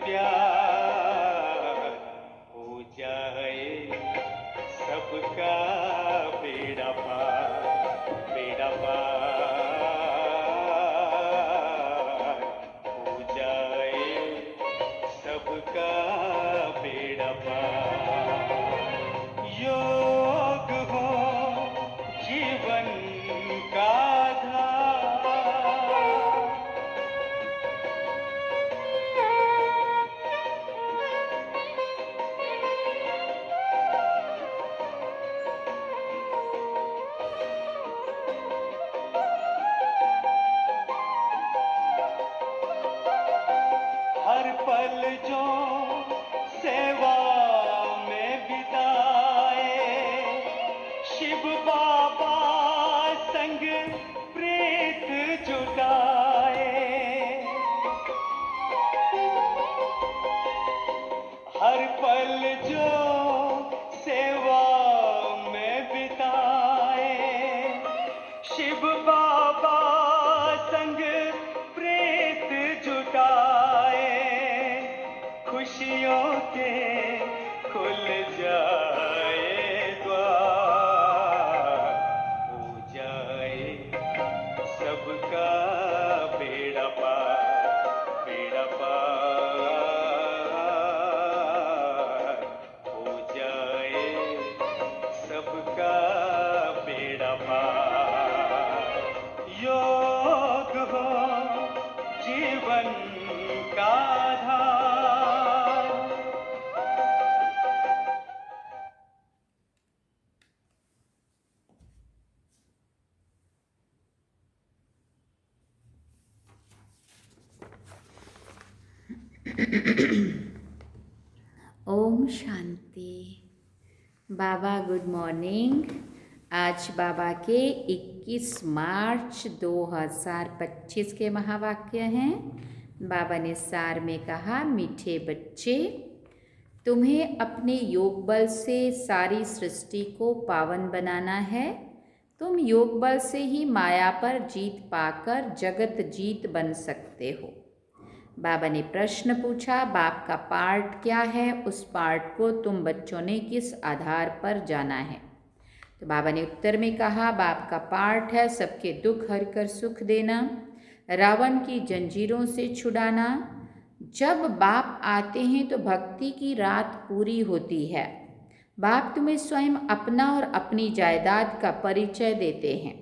प्यार हो जाए सबका बेड़ा पार, बेड़ा पार हो जाए सबका बेड़ा पार। योग हो जीवन का आधार, हर पल जो सेवा में बिताए, शिव बाबा संग प्रीत जुटाए। हर पल जो सेवा में बिताए, शिव बाबा संग प्रीत जुटाए। खुशियों के खुल जाए द्वार, हो जाए सबका बेड़ा पार, बेड़ा पार हो जाए सबका बेड़ा पार। योग हो जीवन का आधार। ओम शांति। बाबा गुड मॉर्निंग। आज बाबा के 21 मार्च 2025 के महावाक्य हैं। बाबा ने सार में कहा, मीठे बच्चे, तुम्हें अपने योग बल से सारी सृष्टि को पावन बनाना है। तुम योग बल से ही माया पर जीत पाकर जगत जीत बन सकते हो। बाबा ने प्रश्न पूछा, बाप का पार्ट क्या है? उस पार्ट को तुम बच्चों ने किस आधार पर जाना है? तो बाबा ने उत्तर में कहा, बाप का पार्ट है सबके दुख हर कर सुख देना, रावण की जंजीरों से छुड़ाना। जब बाप आते हैं तो भक्ति की रात पूरी होती है। बाप तुम्हें स्वयं अपना और अपनी जायदाद का परिचय देते हैं।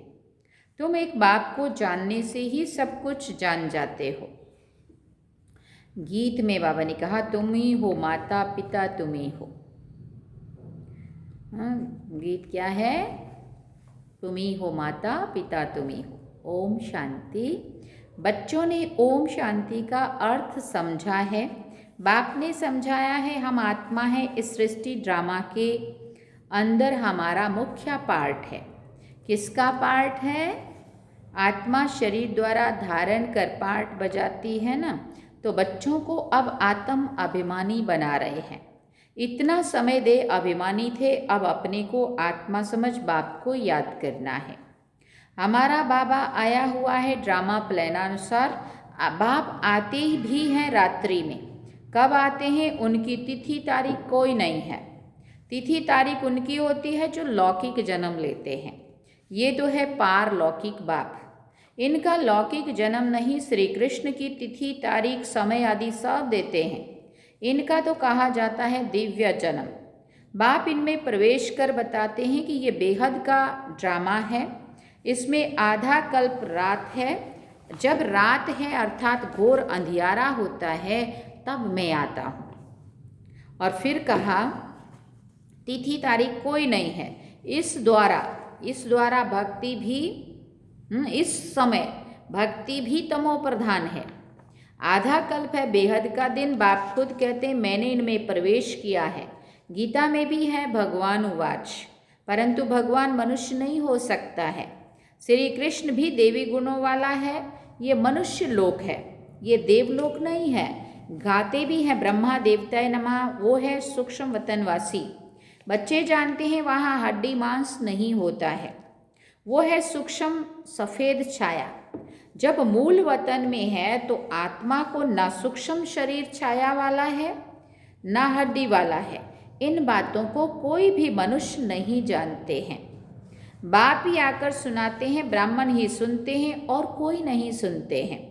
तुम एक बाप को जानने से ही सब कुछ जान जाते हो। गीत में बाबा ने कहा, तुम ही हो माता पिता, तुम ही हो। गीत क्या है? तुम ही हो माता पिता, तुम ही हो। ओम शांति। बच्चों ने ओम शांति का अर्थ समझा है। बाप ने समझाया है, हम आत्मा है। इस सृष्टि ड्रामा के अंदर हमारा मुख्य पार्ट है। किसका पार्ट है? आत्मा शरीर द्वारा धारण कर पार्ट बजाती है ना। तो बच्चों को अब आत्म अभिमानी बना रहे हैं। इतना समय दे अभिमानी थे, अब अपने को आत्मा समझ बाप को याद करना है। हमारा बाबा आया हुआ है ड्रामा प्लानानुसार। बाप आते भी हैं रात्रि में। कब आते हैं? उनकी तिथि तारीख कोई नहीं है। तिथि तारीख उनकी होती है जो लौकिक जन्म लेते हैं। ये तो है पारलौकिक बाप। इनका लौकिक जन्म नहीं। श्री कृष्ण की तिथि तारीख समय आदि सब देते हैं। इनका तो कहा जाता है दिव्य जन्म। बाप इनमें प्रवेश कर बताते हैं कि ये बेहद का ड्रामा है। इसमें आधा कल्प रात है। जब रात है अर्थात घोर अंधियारा होता है, तब मैं आता हूँ। और फिर कहा, तिथि तारीख कोई नहीं है। इस द्वारा भक्ति भी इस समय भक्ति भी तमो प्रधान है। आधा कल्प है बेहद का दिन। बाप खुद कहते हैं, मैंने इनमें प्रवेश किया है। गीता में भी है, भगवान उवाच, परंतु भगवान मनुष्य नहीं हो सकता है। श्री कृष्ण भी देवी गुणों वाला है। ये मनुष्य लोक है, ये देवलोक नहीं है। गाते भी हैं, ब्रह्मा देवताय नमः, वो है सूक्ष्म वतनवासी। बच्चे जानते हैं वहाँ हड्डी मांस नहीं होता है, वो है सूक्ष्म सफ़ेद छाया। जब मूल वतन में है तो आत्मा को न सूक्ष्म शरीर छाया वाला है न हड्डी वाला है। इन बातों को कोई भी मनुष्य नहीं जानते हैं। बाप ही आकर सुनाते हैं, ब्राह्मण ही सुनते हैं और कोई नहीं सुनते हैं।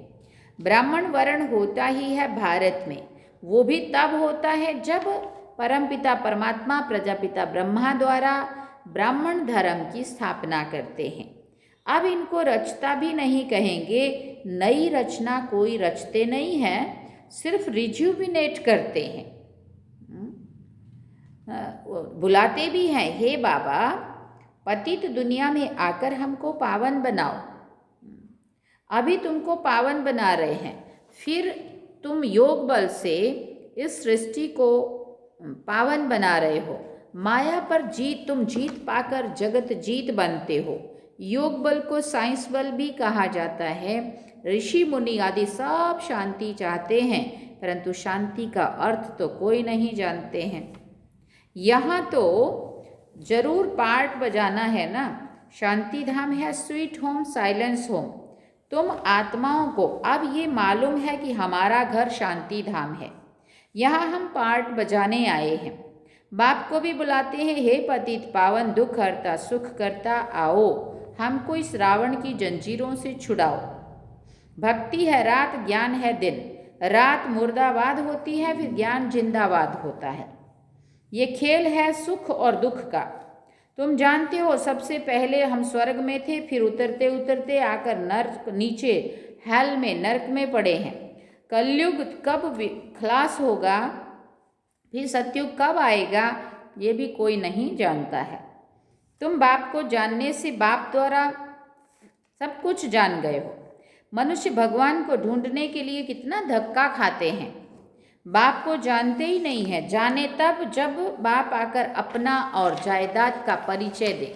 ब्राह्मण वर्ण होता ही है भारत में, वो भी तब होता है जब परमपिता परमात्मा प्रजापिता ब्रह्मा द्वारा ब्राह्मण धर्म की स्थापना करते हैं। अब इनको रचता भी नहीं कहेंगे, नई रचना कोई रचते नहीं है, सिर्फ रिज्यूविनेट करते हैं। बुलाते भी हैं, हे बाबा पतित दुनिया में आकर हमको पावन बनाओ। अभी तुमको पावन बना रहे हैं, फिर तुम योग बल से इस सृष्टि को पावन बना रहे हो। माया पर तुम जीत पाकर जगत जीत बनते हो। योग बल को साइंस बल भी कहा जाता है। ऋषि मुनि आदि सब शांति चाहते हैं, परंतु शांति का अर्थ तो कोई नहीं जानते हैं। यहाँ तो जरूर पार्ट बजाना है ना। शांति धाम है स्वीट होम, साइलेंस होम। तुम आत्माओं को अब ये मालूम है कि हमारा घर शांति धाम है, यहाँ हम पार्ट बजाने आए हैं। बाप को भी बुलाते हैं, हे पतित पावन दुख हरता सुख करता आओ, हमको इस रावण की जंजीरों से छुड़ाओ। भक्ति है रात, ज्ञान है दिन। रात मुर्दाबाद होती है, फिर ज्ञान जिंदाबाद होता है। ये खेल है सुख और दुख का। तुम जानते हो सबसे पहले हम स्वर्ग में थे, फिर उतरते उतरते आकर नर्क नीचे हेल में नरक में पड़े हैं। कलयुग कब खलास होगा, फिर सतयुग कब आएगा, ये भी कोई नहीं जानता है। तुम बाप को जानने से बाप द्वारा सब कुछ जान गए हो। मनुष्य भगवान को ढूंढने के लिए कितना धक्का खाते हैं, बाप को जानते ही नहीं है। जाने तब जब बाप आकर अपना और जायदाद का परिचय दे।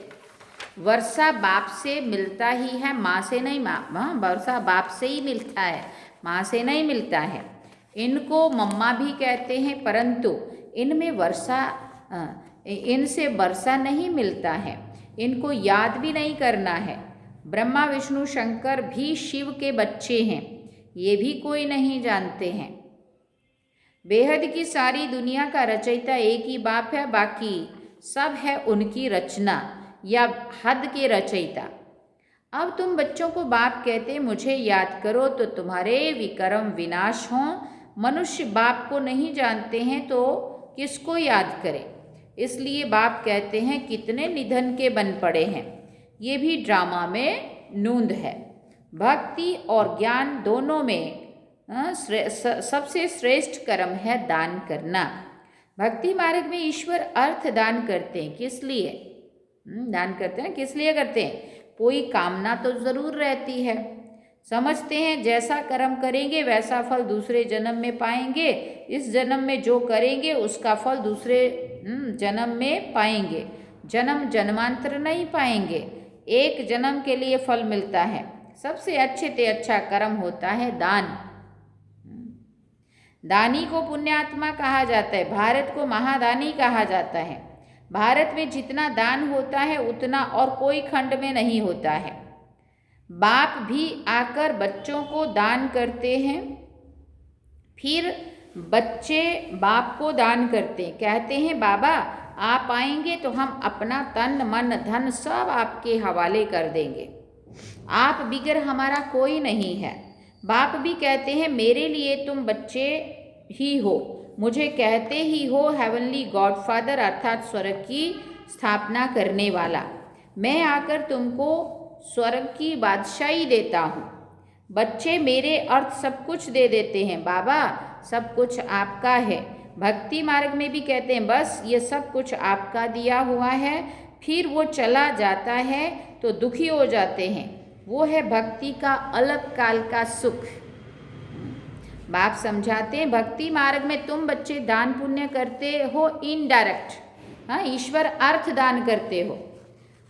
वर्षा बाप से मिलता ही है, माँ से नहीं। वर्षा बाप से ही मिलता है, माँ से नहीं मिलता है। इनको मम्मा भी कहते हैं, परंतु इनमें इनसे वर्षा नहीं मिलता है। इनको याद भी नहीं करना है। ब्रह्मा विष्णु शंकर भी शिव के बच्चे हैं, ये भी कोई नहीं जानते हैं। बेहद की सारी दुनिया का रचयिता एक ही बाप है, बाकी सब है उनकी रचना या हद के रचयिता। अब तुम बच्चों को बाप कहते मुझे याद करो तो तुम्हारे विकर्म विनाश हों। मनुष्य बाप को नहीं जानते हैं तो किसको याद करें। इसलिए बाप कहते हैं कितने निधन के बन पड़े हैं। ये भी ड्रामा में नूंद है। भक्ति और ज्ञान दोनों में सबसे श्रेष्ठ कर्म है दान करना। भक्ति मार्ग में ईश्वर अर्थ दान करते हैं। किस लिए दान करते हैं, किस लिए करते हैं? कोई कामना तो जरूर रहती है। समझते हैं जैसा कर्म करेंगे वैसा फल दूसरे जन्म में पाएंगे। इस जन्म में जो करेंगे उसका फल दूसरे जन्म में पाएंगे। जन्म जन्मांतर नहीं पाएंगे, एक जन्म के लिए फल मिलता है। सबसे अच्छे से अच्छा कर्म होता है दान। दानी को पुण्यात्मा कहा जाता है, भारत को महादानी कहा जाता है। भारत में जितना दान होता है उतना और कोई खंड में नहीं होता है। बाप भी आकर बच्चों को दान करते हैं, फिर बच्चे बाप को दान करते हैं। कहते हैं बाबा आप आएंगे तो हम अपना तन मन धन सब आपके हवाले कर देंगे, आप बिगर हमारा कोई नहीं है। बाप भी कहते हैं मेरे लिए तुम बच्चे ही हो, मुझे कहते ही हो हेवनली गॉडफादर अर्थात स्वर्ग की स्थापना करने वाला। मैं आकर तुमको स्वर्ग की बादशाही देता हूँ। बच्चे मेरे अर्थ सब कुछ दे देते हैं, बाबा सब कुछ आपका है। भक्ति मार्ग में भी कहते हैं बस ये सब कुछ आपका दिया हुआ है। फिर वो चला जाता है तो दुखी हो जाते हैं। वो है भक्ति का अलग काल का सुख। बाप समझाते हैं भक्ति मार्ग में तुम बच्चे दान पुण्य करते हो इनडायरेक्ट, हाँ ईश्वर अर्थ दान करते हो,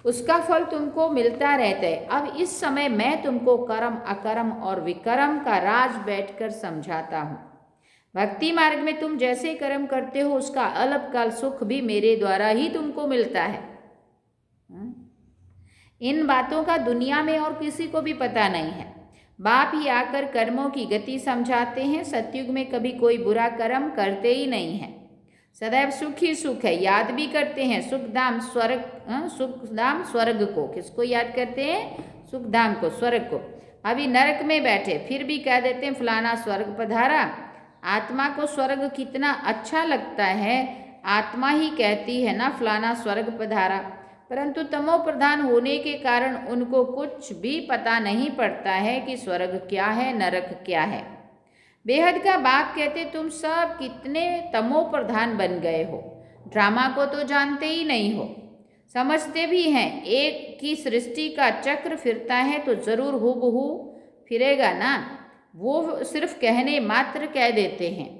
उसका फल तुमको मिलता रहता है। अब इस समय मैं तुमको कर्म अकर्म और विकर्म का राज बैठकर समझाता हूँ। भक्ति मार्ग में तुम जैसे कर्म करते हो उसका अलग काल सुख भी मेरे द्वारा ही तुमको मिलता है। इन बातों का दुनिया में और किसी को भी पता नहीं है। बाप ही आकर कर्मों की गति समझाते हैं। सतयुग में कभी कोई बुरा कर्म करते ही नहीं है, सदैव सुख ही सुख है। याद भी करते हैं सुखधाम स्वर्ग को। किसको याद करते हैं? सुखधाम को, स्वर्ग को। अभी नरक में बैठे फिर भी कह देते हैं फलाना स्वर्ग पधारा। आत्मा को स्वर्ग कितना अच्छा लगता है, आत्मा ही कहती है ना फलाना स्वर्ग पधारा। परंतु तमो प्रधान होने के कारण उनको कुछ भी पता नहीं पड़ता है कि स्वर्ग क्या है, नरक क्या है। बेहद का बाप कहते तुम सब कितने तमो प्रधान बन गए हो, ड्रामा को तो जानते ही नहीं हो। समझते भी हैं एक की सृष्टि का चक्र फिरता है तो जरूर हूबहू फिरेगा ना, वो सिर्फ कहने मात्र कह देते हैं।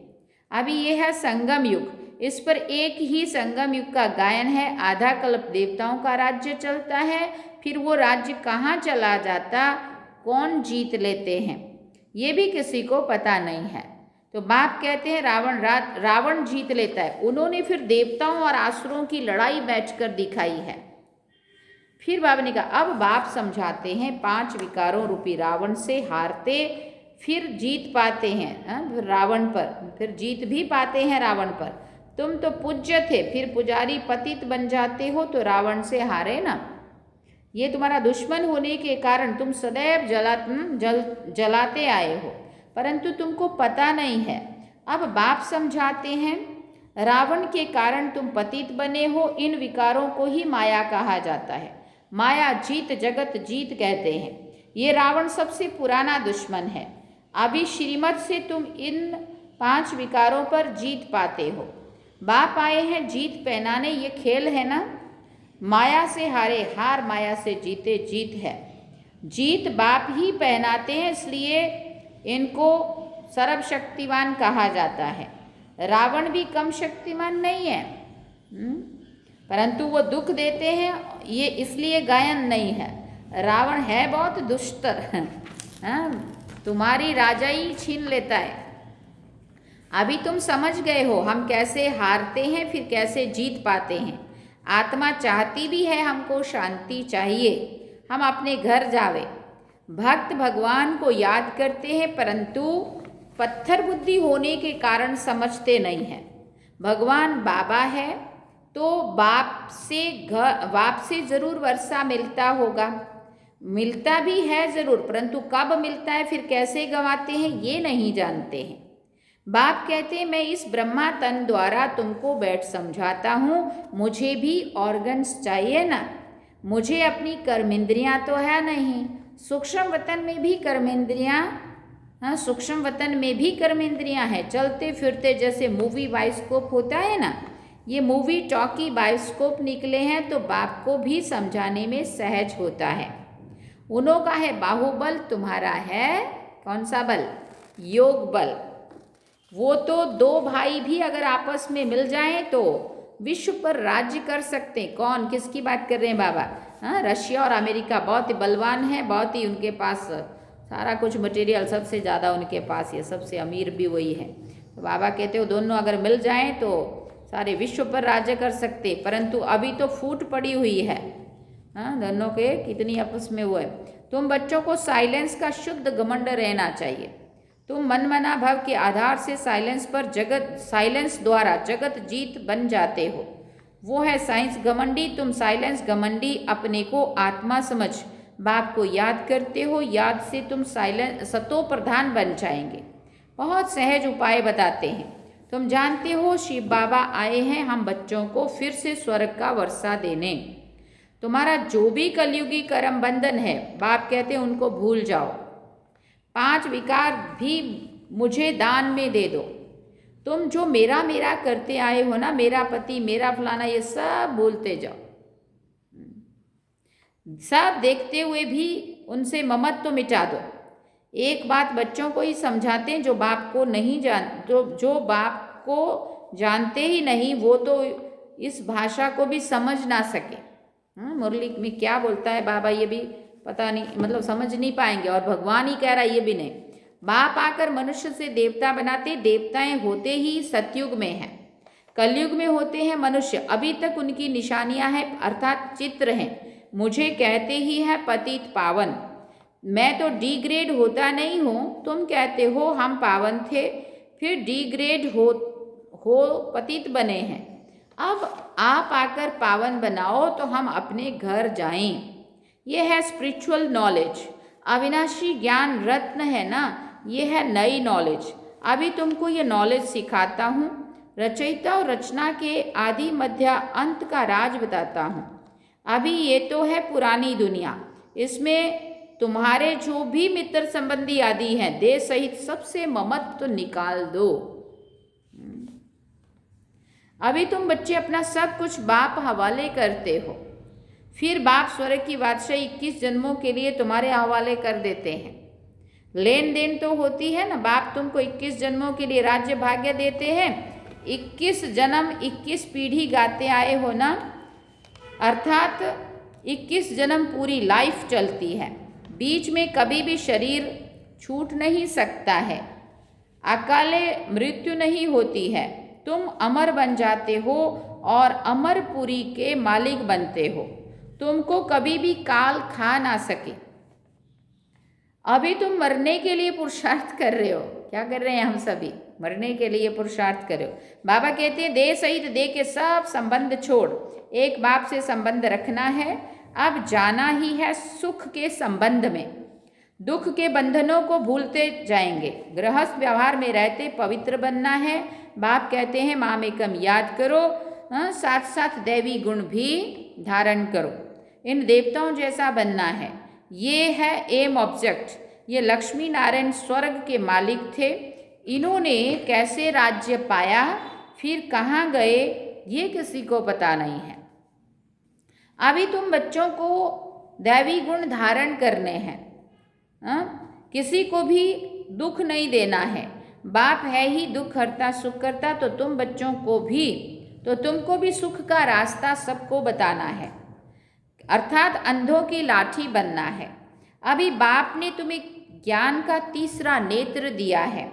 अभी ये है संगम युग, इस पर एक ही संगम युग का गायन है। आधा कल्प देवताओं का राज्य चलता है, फिर वो राज्य कहाँ चला जाता, कौन जीत लेते हैं, ये भी किसी को पता नहीं है। तो बाप कहते हैं रावण जीत लेता है। उन्होंने फिर देवताओं और आसुरों की लड़ाई बैठकर दिखाई है। फिर बाबा ने कहा अब बाप समझाते हैं 5 विकारों रूपी रावण से हारते फिर जीत पाते हैं रावण पर, फिर जीत भी पाते हैं रावण पर। तुम तो पूज्य थे, फिर पुजारी पतित बन जाते हो तो रावण से हारे ना। ये तुम्हारा दुश्मन होने के कारण तुम सदैव जलाते आए हो, परंतु तुमको पता नहीं है। अब बाप समझाते हैं रावण के कारण तुम पतित बने हो। इन विकारों को ही माया कहा जाता है। माया जीत जगत जीत कहते हैं। ये रावण सबसे पुराना दुश्मन है। अभी श्रीमत से तुम इन 5 विकारों पर जीत पाते हो। बाप आए हैं जीत पहनाने, ये खेल है ना। माया से हारे हार, माया से जीते जीत है। जीत बाप ही पहनाते हैं, इसलिए इनको सर्वशक्तिमान कहा जाता है। रावण भी कम शक्तिमान नहीं है, परंतु वो दुख देते हैं, ये इसलिए गायन नहीं है। रावण है बहुत दुष्टर, तुम्हारी राजाई छीन लेता है। अभी तुम समझ गए हो हम कैसे हारते हैं फिर कैसे जीत पाते हैं। आत्मा चाहती भी है हमको शांति चाहिए, हम अपने घर जावे। भक्त भगवान को याद करते हैं, परंतु पत्थर बुद्धि होने के कारण समझते नहीं हैं। भगवान बाबा है तो बाप से ज़रूर वर्षा मिलता होगा, मिलता भी है ज़रूर, परंतु कब मिलता है फिर कैसे गंवाते हैं ये नहीं जानते हैं। बाप कहते हैं मैं इस ब्रह्मा तन द्वारा तुमको बैठ समझाता हूँ, मुझे भी ऑर्गन्स चाहिए ना। मुझे अपनी कर्मेंद्रियाँ तो है नहीं, सूक्ष्म वतन में भी कर्मेंद्रियाँ, सूक्ष्म वतन में भी कर्मेंद्रियाँ हैं। चलते फिरते जैसे मूवी बायोस्कोप होता है ना, ये मूवी टॉकी बायोस्कोप निकले हैं, तो बाप को भी समझाने में सहज होता है। उन्हों का है बाहुबल, तुम्हारा है कौन सा बल? योग बल। वो तो 2 भाई भी अगर आपस में मिल जाएं तो विश्व पर राज्य कर सकते हैं। कौन, किसकी बात कर रहे हैं बाबा? रशिया और अमेरिका बहुत ही बलवान है, बहुत ही उनके पास सारा कुछ मटेरियल, सबसे ज़्यादा उनके पास, ये सबसे अमीर भी वही है। तो बाबा कहते हो दोनों अगर मिल जाएं तो सारे विश्व पर राज्य कर सकते, परंतु अभी तो फूट पड़ी हुई है। दोनों के कितनी आपस में वो है। तुम बच्चों को साइलेंस का शुद्ध घमंड रहना चाहिए। तुम मन मना भाव के आधार से साइलेंस द्वारा जगत जीत बन जाते हो। वो है साइंस घमंडी, तुम साइलेंस घमंडी अपने को आत्मा समझ बाप को याद करते हो। याद से तुम सतो प्रधान बन जाएंगे। बहुत सहज उपाय बताते हैं। तुम जानते हो शिव बाबा आए हैं हम बच्चों को फिर से स्वर्ग का वर्षा देने। तुम्हारा जो भी कलयुगी कर्म बंधन है, बाप कहते हैं उनको भूल जाओ। 5 विकार भी मुझे दान में दे दो। तुम जो मेरा मेरा करते आए हो ना, मेरा पति, मेरा फलाना, ये सब भूलते जाओ। सब देखते हुए भी उनसे ममत्व मिटा दो। एक बात बच्चों को ही समझाते हैं, जो बाप को नहीं जो बाप को जानते ही नहीं, वो तो इस भाषा को भी समझ ना सके। मुरली में क्या बोलता है बाबा ये भी पता नहीं, मतलब समझ नहीं पाएंगे, और भगवान ही कह रहा है ये भी नहीं। बाप आकर मनुष्य से देवता बनाते, देवताएं होते ही सतयुग में हैं, कलयुग में होते हैं मनुष्य। अभी तक उनकी निशानियां हैं, अर्थात चित्र हैं। मुझे कहते ही है पतित पावन। मैं तो डिग्रेड होता नहीं हूँ, तुम कहते हो हम पावन थे, फिर डिग्रेड हो पतित बने हैं। अब आप आकर पावन बनाओ तो हम अपने घर जाएं। ये है स्पिरिचुअल नॉलेज। अविनाशी ज्ञान रत्न है ना, ये है नई नॉलेज। अभी तुमको ये नॉलेज सिखाता हूँ। रचयिता और रचना के आदि मध्य अंत का राज बताता हूँ। अभी ये तो है पुरानी दुनिया, इसमें तुम्हारे जो भी मित्र संबंधी आदि हैं, देह सहित सबसे ममत्व निकाल दो। अभी तुम बच्चे अपना सब कुछ बाप हवाले करते हो, फिर बाप स्वर्ग की बादशाही 21 जन्मों के लिए तुम्हारे हवाले कर देते हैं। लेन देन तो होती है ना, बाप तुमको 21 जन्मों के लिए राज्य भाग्य देते हैं। 21 जन्म 21 पीढ़ी गाते आए हो ना, अर्थात 21 जन्म पूरी लाइफ चलती है। बीच में कभी भी शरीर छूट नहीं सकता है, अकाले मृत्यु नहीं होती है। तुम अमर बन जाते हो और अमरपुरी के मालिक बनते हो। तुमको कभी भी काल खा ना सके। अभी तुम मरने के लिए पुरुषार्थ कर रहे हो। क्या कर रहे हैं हम सभी? मरने के लिए पुरुषार्थ कर रहे हो। बाबा कहते हैं देह सहित देह के सब संबंध छोड़, एक बाप से संबंध रखना है। अब जाना ही है सुख के संबंध में, दुख के बंधनों को भूलते जाएंगे। गृहस्थ व्यवहार में रहते पवित्र बनना है। बाप कहते हैं मामेकम याद करो, साथ साथ दैवी गुण भी धारण करो। इन देवताओं जैसा बनना है। ये है एम ऑब्जेक्ट। ये लक्ष्मी नारायण स्वर्ग के मालिक थे। इन्होंने कैसे राज्य पाया, फिर कहाँ गए, ये किसी को पता नहीं है। अभी तुम बच्चों को दैवी गुण धारण करने हैं। किसी को भी दुख नहीं देना है। बाप है ही दुख हरता सुख करता, तो तुम बच्चों को भी, तो तुमको भी सुख का रास्ता सबको बताना है, अर्थात अंधों की लाठी बनना है। अभी बाप ने तुम्हें ज्ञान का तीसरा नेत्र दिया है।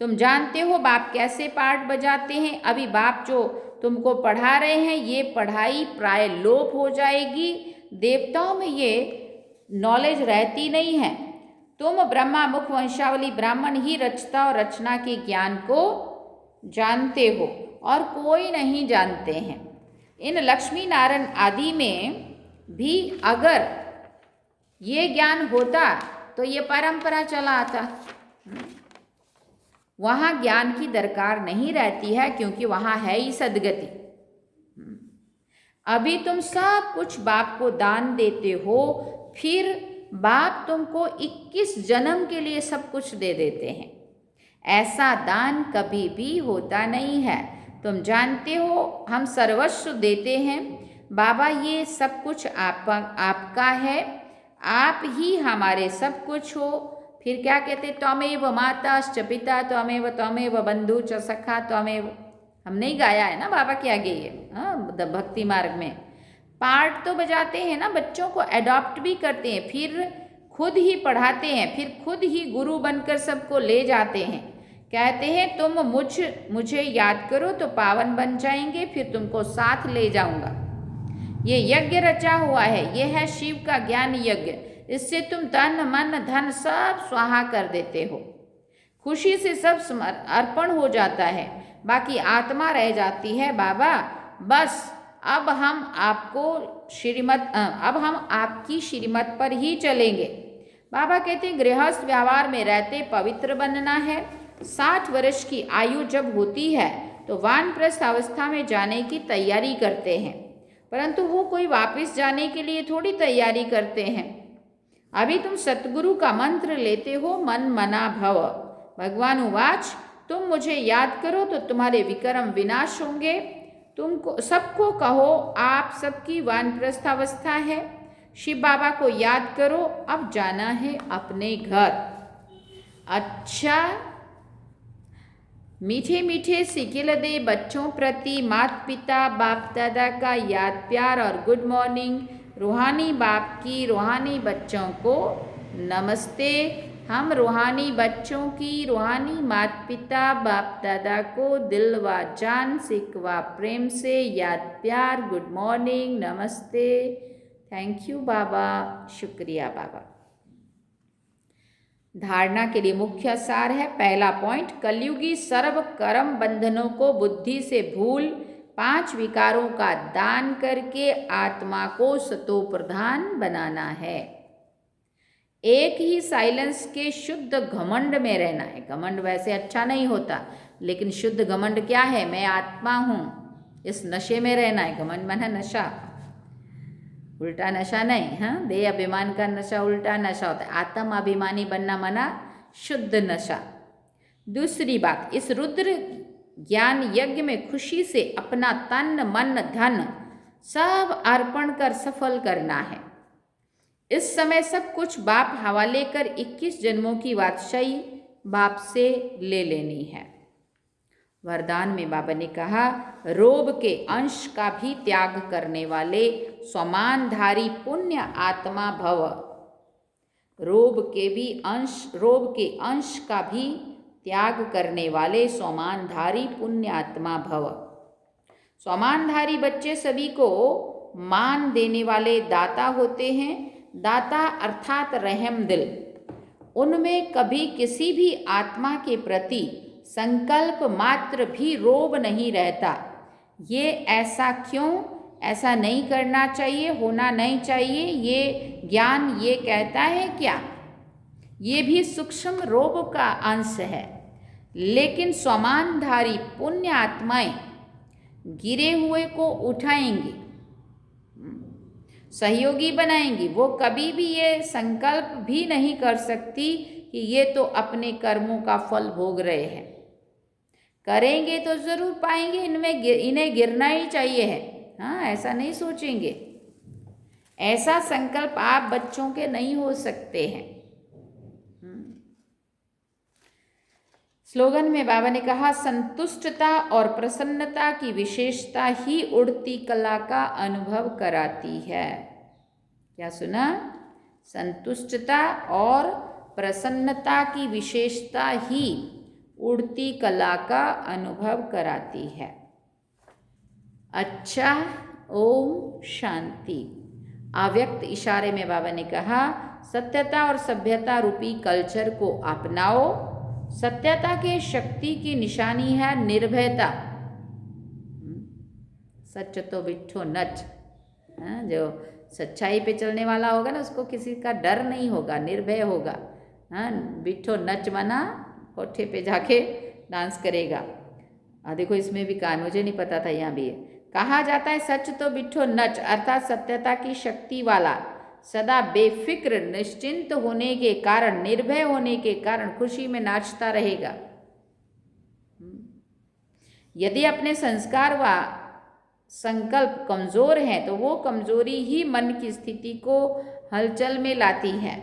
तुम जानते हो बाप कैसे पाठ बजाते हैं। अभी बाप जो तुमको पढ़ा रहे हैं, ये पढ़ाई प्राय लोप हो जाएगी। देवताओं में ये नॉलेज रहती नहीं है। तुम ब्रह्मा मुख वंशावली ब्राह्मण ही रचता और रचना के ज्ञान को जानते हो और कोई नहीं जानते हैं। इन लक्ष्मी नारायण आदि में भी अगर ये ज्ञान होता तो ये परंपरा चला आता। वहाँ ज्ञान की दरकार नहीं रहती है, क्योंकि वहाँ है ही सदगति। अभी तुम सब कुछ बाप को दान देते हो, फिर बाप तुमको 21 जन्म के लिए सब कुछ दे देते हैं। ऐसा दान कभी भी होता नहीं है। तुम जानते हो हम सर्वस्व देते हैं। बाबा ये सब कुछ आपका है, आप ही हमारे सब कुछ हो। फिर क्या कहते, त्वमेव माताश्च पिता त्वमेव त्वमेव बंधु च सखा त्वमेव। हम नहीं गाया है ना बाबा के आगे ये, भक्ति मार्ग में पार्ट तो बजाते हैं ना, बच्चों को अडॉप्ट भी करते हैं, फिर खुद ही पढ़ाते हैं, फिर खुद ही गुरु बनकर सबको ले जाते हैं। कहते हैं तुम मुझे याद करो तो पावन बन जाएंगे, फिर तुमको साथ ले जाऊंगा। ये यज्ञ रचा हुआ है, ये है शिव का ज्ञान यज्ञ। इससे तुम तन मन धन सब स्वाहा कर देते हो। खुशी से सब अर्पण हो जाता है, बाकी आत्मा रह जाती है। बाबा बस अब हम आपकी श्रीमत पर ही चलेंगे। बाबा कहते हैं गृहस्थ व्यवहार में रहते पवित्र बनना है। 60 वर्ष की आयु जब होती है तो वानप्रस्थ अवस्था में जाने की तैयारी करते हैं, परंतु वो कोई वापस जाने के लिए थोड़ी तैयारी करते हैं। अभी तुम सतगुरु का मंत्र लेते हो, मन मना भव। भगवान उवाच, तुम मुझे याद करो तो तुम्हारे विक्रम विनाश होंगे। तुमको सबको कहो आप सबकी वानप्रस्थावस्था है। शिव बाबा को याद करो, अब जाना है अपने घर। अच्छा, मीठे मीठे सिकिल दे बच्चों प्रति माता पिता बाप दादा का याद प्यार और गुड मॉर्निंग। रूहानी बाप की रूहानी बच्चों को नमस्ते। हम रूहानी बच्चों की रूहानी माता पिता बाप दादा को दिल व जान सिकवा प्रेम से याद प्यार गुड मॉर्निंग नमस्ते। थैंक यू बाबा, शुक्रिया बाबा। धारणा के लिए मुख्य सार है। पहला पॉइंट, कलयुगी सर्व कर्म बंधनों को बुद्धि से भूल 5 विकारों का दान करके आत्मा को सतो प्रधान बनाना है। एक ही साइलेंस के शुद्ध घमंड में रहना है। घमंड वैसे अच्छा नहीं होता, लेकिन शुद्ध घमंड क्या है? मैं आत्मा हूँ, इस नशे में रहना है। घमंड माना नशा, उल्टा नशा नहीं। हाँ, देह अभिमान का नशा उल्टा नशा होता है। आत्म अभिमानी बनना माना शुद्ध नशा। दूसरी बात, इस रुद्र ज्ञान यज्ञ में खुशी से अपना तन मन धन सब अर्पण कर सफल करना है। इस समय सब कुछ बाप हवाले कर 21 जन्मों की बादशाही बाप से ले लेनी है। वरदान में बाबा ने कहा, रोब के अंश का भी त्याग करने वाले स्वमानधारी पुण्य आत्मा भव। रोब के अंश का भी त्याग करने वाले स्वमानधारी पुण्य आत्मा भव। स्वमानधारी बच्चे सभी को मान देने वाले दाता होते हैं। दाता अर्थात रहम दिल। उनमें कभी किसी भी आत्मा के प्रति संकल्प मात्र भी रोब नहीं रहता। ये ऐसा क्यों? ऐसा नहीं करना चाहिए, होना नहीं चाहिए, ये ज्ञान ये कहता है क्या? ये भी सूक्ष्म रोब का अंश है। लेकिन स्वमानधारी पुण्य आत्माएं गिरे हुए को उठाएंगी, सहयोगी बनाएंगी। वो कभी भी ये संकल्प भी नहीं कर सकती कि ये तो अपने कर्मों का फल भोग रहे हैं। करेंगे तो जरूर पाएंगे, इन्हें गिरना ही चाहिए है। हाँ, ऐसा नहीं सोचेंगे। ऐसा संकल्प आप बच्चों के नहीं हो सकते हैं। स्लोगन में बाबा ने कहा, संतुष्टता और प्रसन्नता की विशेषता ही उड़ती कला का अनुभव कराती है। क्या सुना? संतुष्टता और प्रसन्नता की विशेषता ही उड़ती कला का अनुभव कराती है। अच्छा, ओम शांति। अव्यक्त इशारे में बाबा ने कहा, सत्यता और सभ्यता रूपी कल्चर को अपनाओ। सत्यता के शक्ति की निशानी है निर्भयता। सच तो बिट्ठो नच। जो सच्चाई पे चलने वाला होगा ना, उसको किसी का डर नहीं होगा, निर्भय होगा। हाँ, बिट्ठो नच माना कोठे पे जाके डांस करेगा। देखो इसमें भी कहा, मुझे नहीं पता था, यहाँ भी है। कहा जाता है सच तो बिट्ठो नच, अर्थात सत्यता की शक्ति वाला सदा बेफिक्र निश्चिंत होने के कारण, निर्भय होने के कारण खुशी में नाचता रहेगा। यदि अपने संस्कार व संकल्प कमजोर हैं तो वो कमजोरी ही मन की स्थिति को हलचल में लाती है।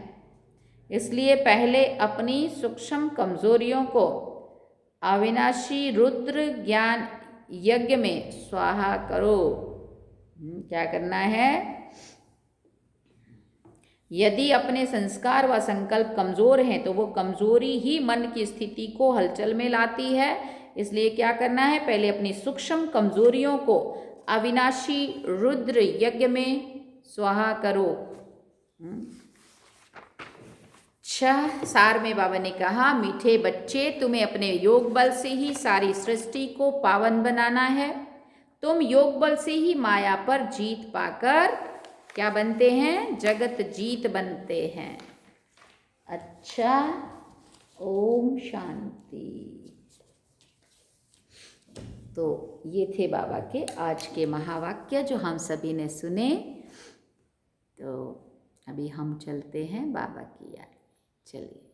इसलिए पहले अपनी सूक्ष्म कमजोरियों को अविनाशी रुद्र ज्ञान यज्ञ में स्वाहा करो। क्या करना है? यदि अपने संस्कार व संकल्प कमजोर हैं तो वो कमजोरी ही मन की स्थिति को हलचल में लाती है। इसलिए क्या करना है? पहले अपनी सूक्ष्म कमजोरियों को अविनाशी रुद्र यज्ञ में स्वाहा करो। सार में बाबा ने कहा, मीठे बच्चे, तुम्हें अपने योग बल से ही सारी सृष्टि को पावन बनाना है। तुम योग बल से ही माया पर जीत पाकर क्या बनते हैं? जगत जीत बनते हैं। अच्छा, ओम शांति। तो ये थे बाबा के आज के महावाक्य जो हम सभी ने सुने। तो अभी हम चलते हैं बाबा की याद। चलिए।